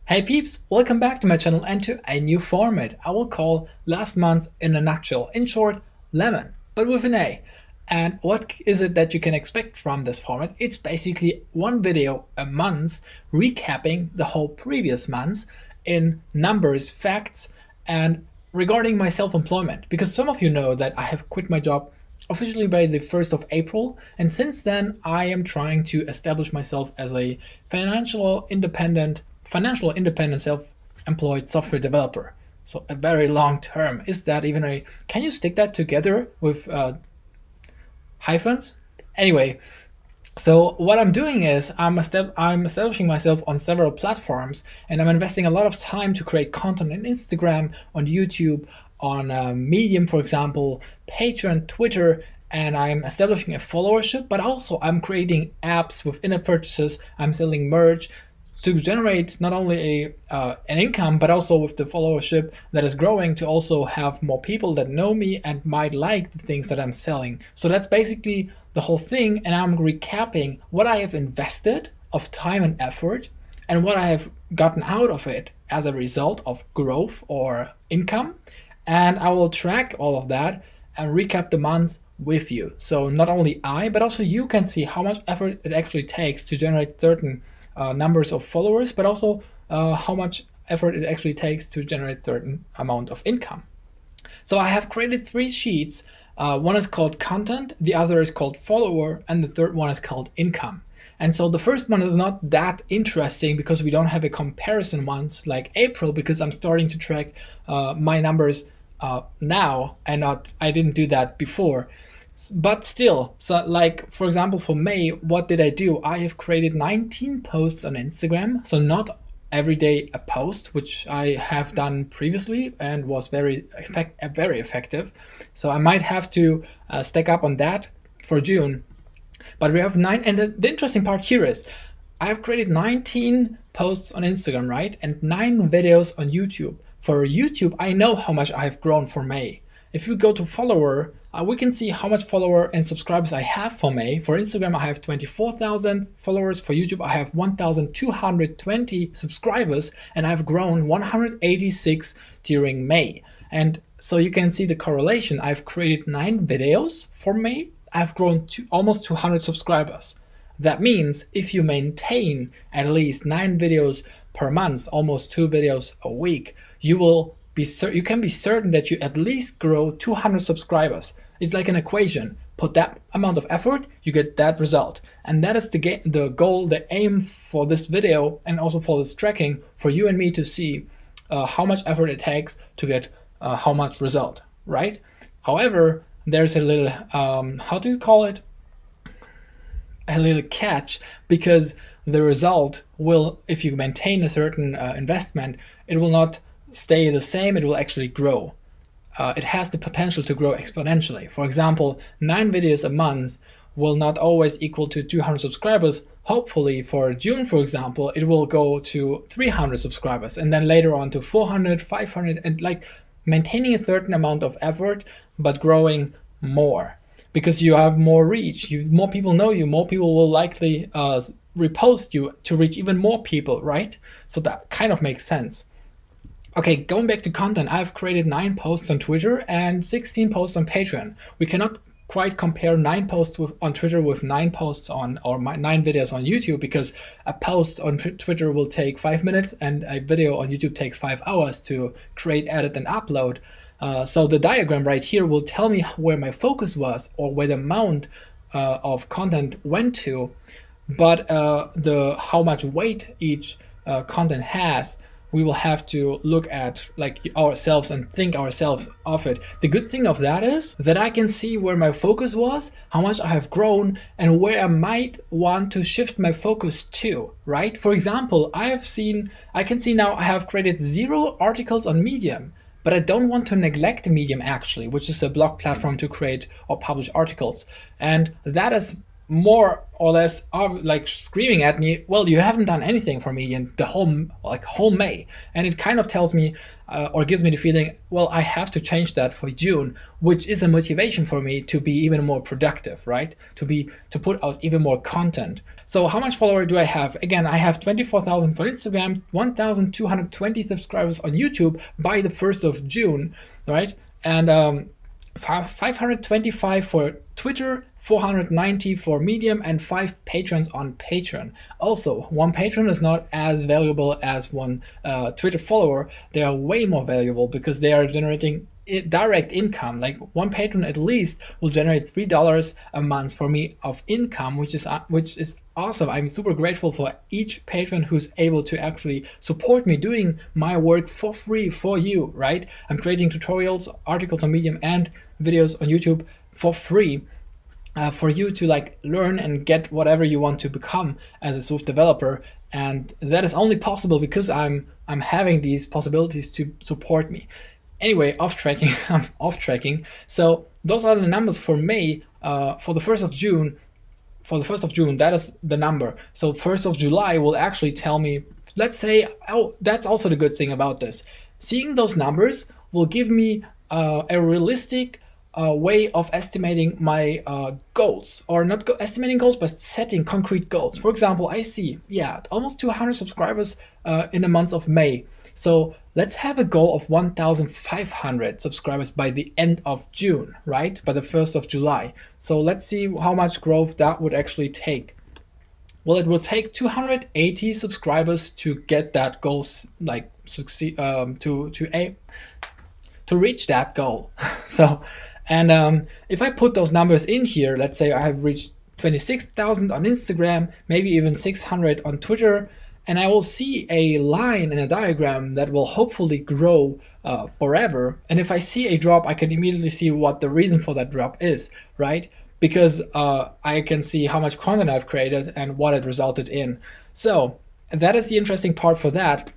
Hey peeps, welcome back to my channel and to a new format I will call Last Month in a Nutshell. In short, Lemon, but with an A. And what is it that you can expect from this format? It's basically one video a month recapping the whole previous months in numbers, facts, and regarding my self-employment. Because some of you know that I have quit my job officially by the 1st of April, and since then I am trying to establish myself as a financial independent self-employed software developer. So a very long term. Is that even a, can you stick that together with hyphens? Anyway, so what I'm doing is I'm establishing myself on several platforms, and I'm investing a lot of time to create content on Instagram, on YouTube, on Medium, for example, Patreon, Twitter, and I'm establishing a followership, but also I'm creating apps with in-app purchases. I'm selling merch to generate not only an income, but also with the followership that is growing to also have more people that know me and might like the things that I'm selling. So that's basically the whole thing, and I'm recapping what I have invested of time and effort and what I have gotten out of it as a result of growth or income. And I will track all of that and recap the months with you. So not only I, but also you can see how much effort it actually takes to generate certain numbers of followers, but also how much effort it actually takes to generate certain amount of income. So I have created 3 sheets. One is called content, the other is called follower, and the third one is called income. And so the first one is not that interesting because we don't have a comparison months like April, because I'm starting to track my numbers now, and I didn't do that before. But still, so like for example for May, what did I do? I have created 19 posts on Instagram, so not every day a post, which I have done previously and was very effective. So I might have to stack up on that for June. But we have 9, and the interesting part here is I have created 19 posts on Instagram, right? And 9 videos on YouTube. For YouTube, I know how much I have grown for May. If we go to follower, we can see how much follower and subscribers I have for May. For Instagram, I have 24,000 followers. For YouTube, I have 1,220 subscribers, and I've grown 186 during May. And so you can see the correlation. I've created 9 videos for May. I've grown to almost 200 subscribers. That means if you maintain at least 9 videos per month, almost 2 videos a week, you can be certain that you at least grow 200 subscribers. It's like an equation. Put that amount of effort, you get that result. And that is the goal, the aim for this video, and also for this tracking, for you and me to see how much effort it takes to get how much result, right? However, there's a little, how do you call it? A little catch, because the result will, if you maintain a certain investment, it will not stay the same, it will actually grow. It has the potential to grow exponentially. For example, 9 videos a month will not always equal to 200 subscribers. Hopefully for June, for example, it will go to 300 subscribers, and then later on to 400, 500, and like maintaining a certain amount of effort, but growing more. Because you have more reach, more people know you, more people will likely repost you to reach even more people, right? So that kind of makes sense. Okay, going back to content, I've created 9 posts on Twitter and 16 posts on Patreon. We cannot quite compare 9 posts on Twitter with 9 posts on, or 9 videos on YouTube, because a post on Twitter will take 5 minutes and a video on YouTube takes 5 hours to create, edit, and upload. So the diagram right here will tell me where my focus was, or where the amount of content went to, but how much weight each content has, we will have to look at like ourselves and think ourselves of it. The good thing of that is that I can see where my focus was, how much I have grown, and where I might want to shift my focus to, right? For example, I can see now I have created 0 articles on Medium, but I don't want to neglect Medium actually, which is a blog platform to create or publish articles. And that is more or less like screaming at me, well, you haven't done anything for me in the whole May. And it kind of tells me, or gives me the feeling, well, I have to change that for June, which is a motivation for me to be even more productive, right? To put out even more content. So how much follower do I have? Again, I have 24,000 for Instagram, 1,220 subscribers on YouTube by the 1st of June, right? And 525 for Twitter, 490 for Medium, and 5 patrons on Patreon. Also, one patron is not as valuable as one Twitter follower. They are way more valuable because they are generating direct income. Like one patron at least will generate $3 a month for me of income, which is awesome. I'm super grateful for each patron who's able to actually support me doing my work for free for you, right? I'm creating tutorials, articles on Medium, and videos on YouTube for free. For you to like learn and get whatever you want to become as a Swift developer, and that is only possible because I'm having these possibilities to support me. Anyway, off tracking. I'm off tracking. So those are the numbers for May. For the 1st of June, that is the number. So 1st of July will actually tell me. Let's say, oh, that's also the good thing about this. Seeing those numbers will give me a realistic way of estimating my goals, or not estimating goals, but setting concrete goals. For example, I see, yeah, almost 200 subscribers in the month of May. So let's have a goal of 1,500 subscribers by the end of June, right? By the 1st of July. So let's see how much growth that would actually take. Well, it will take 280 subscribers to get that goal, like succeed, to reach that goal. So, and if I put those numbers in here, let's say I have reached 26,000 on Instagram, maybe even 600 on Twitter, and I will see a line in a diagram that will hopefully grow forever. And if I see a drop, I can immediately see what the reason for that drop is, right? Because I can see how much content I've created and what it resulted in. So that is the interesting part for that.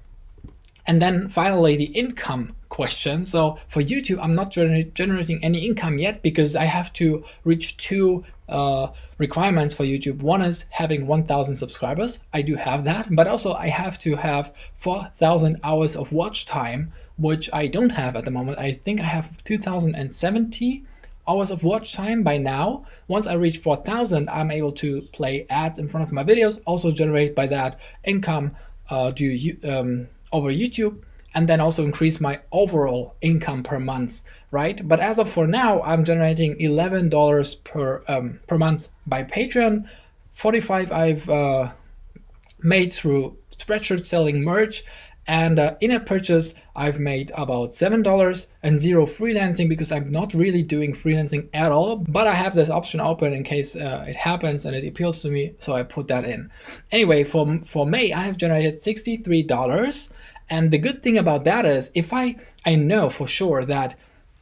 And then finally, the income question. So for YouTube, I'm not generating any income yet because I have to reach 2 requirements for YouTube. One is having 1,000 subscribers. I do have that, but also I have to have 4,000 hours of watch time, which I don't have at the moment. I think I have 2,070 hours of watch time by now. Once I reach 4,000, I'm able to play ads in front of my videos, also generate by that income over YouTube, and then also increase my overall income per month, right? But as of for now, I'm generating $11 per month by Patreon, 45 I've made through Spreadshirt selling merch, and in-app purchase I've made about $7 and 0 freelancing because I'm not really doing freelancing at all, but I have this option open in case it happens and it appeals to me, so I put that in. Anyway, for May I have generated $63, and the good thing about that is if I know for sure that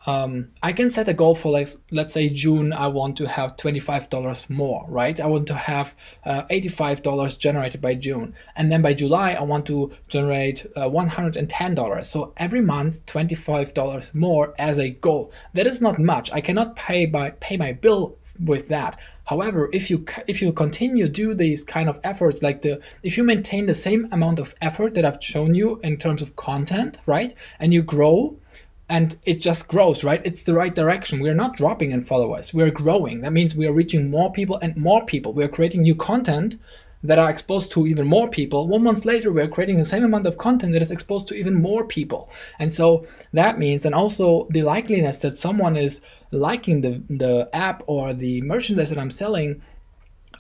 I can set a goal for, like, let's say June, I want to have $25 more, right? I want to have $85 generated by June. And then by July, I want to generate $110. So every month, $25 more as a goal. That is not much. I cannot pay my bill with that. However, if you continue do these kind of efforts, if you maintain the same amount of effort that I've shown you in terms of content, right? And you grow, and it just grows, right? It's the right direction. We're not dropping in followers. We're growing. That means we are reaching more people and more people. We are creating new content that are exposed to even more people. 1 month later, we're creating the same amount of content that is exposed to even more people. And so that means, and also the likeliness that someone is liking the app or the merchandise that I'm selling,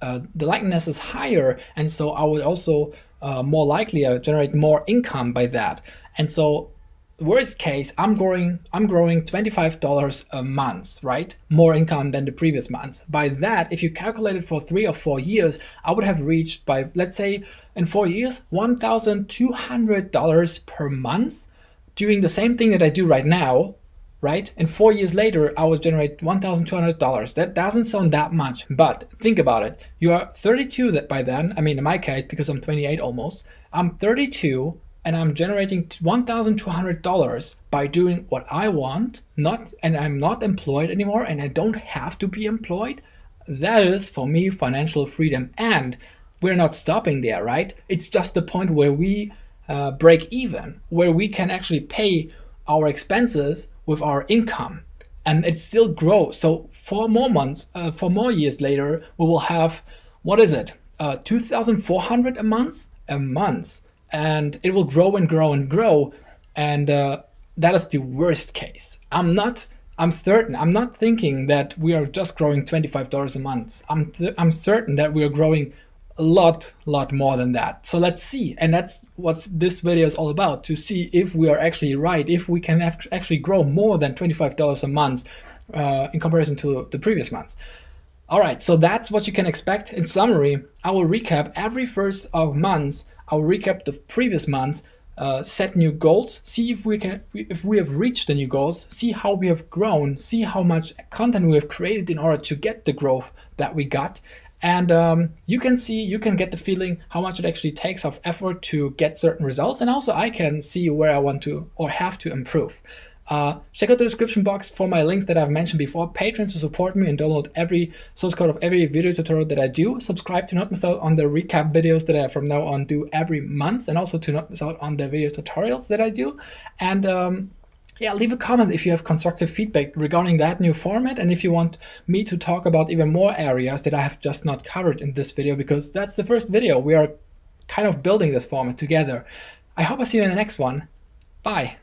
the likeliness is higher. And so I would also more likely generate more income by that. And so worst case, I'm growing $25 a month, right? More income than the previous month. By that, if you calculate it for 3 or 4 years, I would have reached, by, let's say, in 4 years, $1,200 per month, doing the same thing that I do right now, right? And 4 years later, I will generate $1,200. That doesn't sound that much, but think about it. You are 32 by then. I mean, in my case, because I'm 28 almost, I'm 32. And I'm generating $1,200 by doing what I want, and I'm not employed anymore, and I don't have to be employed. That is, for me, financial freedom. And we're not stopping there, right? It's just the point where we break even, where we can actually pay our expenses with our income, and it still grows. So 4 more months, 4 more years later, we will have, what is it, 2,400 a month, and it will grow and grow and grow, and that is the worst case. I'm certain. I'm not thinking that we are just growing $25 a month. I'm certain that we are growing a lot more than that. So let's see, and that's what this video is all about, to see if we are actually right, if we can actually grow more than $25 a month in comparison to the previous months. All right, so that's what you can expect. In summary, I will recap every first of months. I'll recap the previous months, set new goals, see if we have reached the new goals, see how we have grown, see how much content we have created in order to get the growth that we got. And you can get the feeling how much it actually takes of effort to get certain results, and also I can see where I want to or have to improve. Check out the description box for my links that I've mentioned before. Patreon to support me and download every source code of every video tutorial that I do. Subscribe to not miss out on the recap videos that I from now on do every month, and also to not miss out on the video tutorials that I do. And yeah, leave a comment if you have constructive feedback regarding that new format, and if you want me to talk about even more areas that I have just not covered in this video, because that's the first video. We are kind of building this format together. I hope I see you in the next one. Bye.